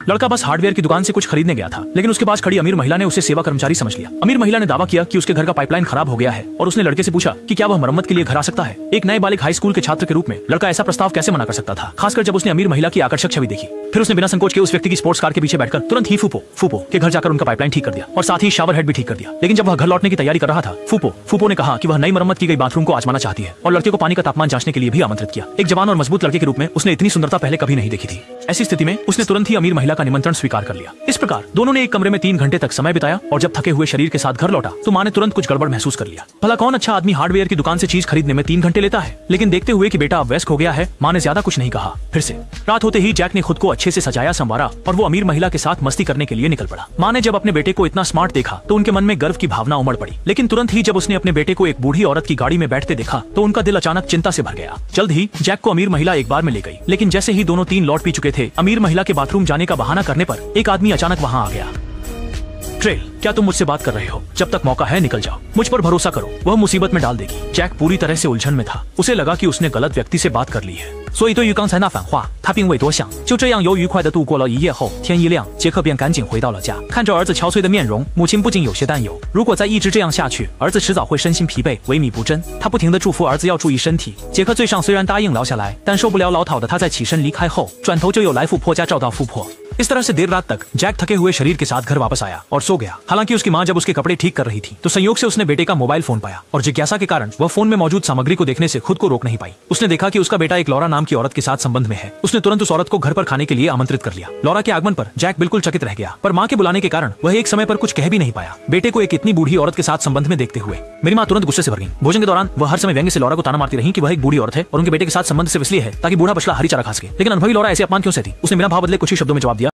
लड़का बस हार्डवेयर की दुकान से कुछ खरीदने गया था, लेकिन उसके पास खड़ी अमीर महिला ने उसे सेवा कर्मचारी समझ लिया। अमीर महिला ने दावा किया कि उसके घर का पाइपलाइन खराब हो गया है और उसने लड़के से पूछा कि क्या वह मरम्मत के लिए घर आ सकता है। एक नए बालिग हाई स्कूल के छात्र के रूप में लड़का ऐसा प्रस्ताव कैसे मना कर सकता था, खासकर जब उसने अमीर महिला की आकर्षक छवि देखी। फिर उसने बिना संकोच के उस व्यक्ति की स्पोर्ट्स कार के पीछे बैठकर तुरंत ही फूफो के घर जाकर उनका पाइपलाइन ठीक कर दिया और साथ ही शावर हेड भी ठीक कर दिया। लेकिन जब वह घर लौटने की तैयारी कर रहा था, फूफो ने कहा कि वह नई मरम्मत की गई बाथरूम को आजमाना चाहती है और लड़के को पानी का तापमान जांचने के लिए भी आमंत्रित किया। एक जवान और मजबूत लड़के के रूप में उसने इतनी सुंदरता पहले कभी नहीं देखी थी। ऐसी स्थिति में उसने तुरंत ही अमीर महिला का निमंत्रण स्वीकार कर लिया। इस प्रकार दोनों ने एक कमरे में 3 घंटे तक समय बिताया और जब थके हुए शरीर के साथ घर लौटा तो माँ ने तुरंत कुछ गड़बड़ महसूस कर लिया। भला कौन अच्छा आदमी हार्डवेयर की दुकान से चीज खरीदने में 3 घंटे लेता है। लेकिन देखते हुए कि बेटा अब वयस्क हो गया है, माँ ने ज्यादा कुछ नहीं कहा। फिर से रात होते ही जैक ने खुद को अच्छे से सजाया संवारा और वो अमीर महिला के साथ मस्ती करने के लिए निकल पड़ा। माँ ने जब अपने बेटे को इतना स्मार्ट देखा तो उनके मन में गर्व की भावना उमड़ पड़ी। लेकिन तुरंत ही जब उसने अपने बेटे को एक बूढ़ी औरत की गाड़ी में बैठते देखा तो उनका दिल अचानक चिंता से भर गया। जल्द ही जैक को अमीर महिला एक बार में ले गई, लेकिन जैसे ही दोनों 3 लौट पी चुके थे, अमीर महिला के बाथरूम जाने का बहाना करने पर एक आदमी अचानक वहाँ आ गया। ट्रेल, क्या तुम मुझसे बात कर रहे हो? जब तक मौका है निकल जाओ, मुझ पर भरोसा करो, वह मुसीबत में डाल देगी। जैक पूरी तरह से उलझन में था। उसे लगा कि उसने गलत व्यक्ति से बात कर ली है।所以对于刚才那番话，他并未多想。就这样，又愉快地度过了一夜后，天一亮，杰克便赶紧回到了家。看着儿子憔悴的面容，母亲不禁有些担忧。如果再一直这样下去，儿子迟早会身心疲惫、萎靡不振。他不停地祝福儿子要注意身体。杰克最上虽然答应留下来，但受不了老讨的他在起身离开后，转头就又来富婆家照到富婆。इस तरह से देर रात तक जैक थके हुए शरीर के साथ घर वापस आया और सो गया। हालांकि उसकी माँ जब उसके कपड़े ठीक कर रही थी तो संयोग से उसने बेटे का मोबाइल फोन पाया और जिज्ञासा के कारण वह फोन में मौजूद सामग्री को देखने से खुद को रोक नहीं पाई। उसने देखा कि उसका बेटा एक लॉरा नाम की औरत के साथ संबंध में है। उसने तुरंत उस औरत को घर पर खाने के लिए आमंत्रित कर लिया। लॉरा के आगमन पर जैक बिल्कुल चकित रह गया, पर माँ के बुलाने के कारण वह एक समय पर कुछ कह भी नहीं पाया। बेटे को एक इतनी बूढ़ी औरत के साथ संबंध में देखते हुए मेरी माँ तुरंत गुस्से से भर गई। भोजन के दौरान वह हर समय व्यंग्य से लॉरा को ताना मारती रही कि वह एक बूढ़ी औरत है और उनके बेटे के साथ संबंध सिर्फ इसलिए है ताकि बूढ़ा बछड़ा हरी चारा खा सके। लेकिन अनुभवी लॉरा ऐसे अपमान क्यों सहती? उसने बिना भाव बदले कुछ ही शब्दों में जवाब दिया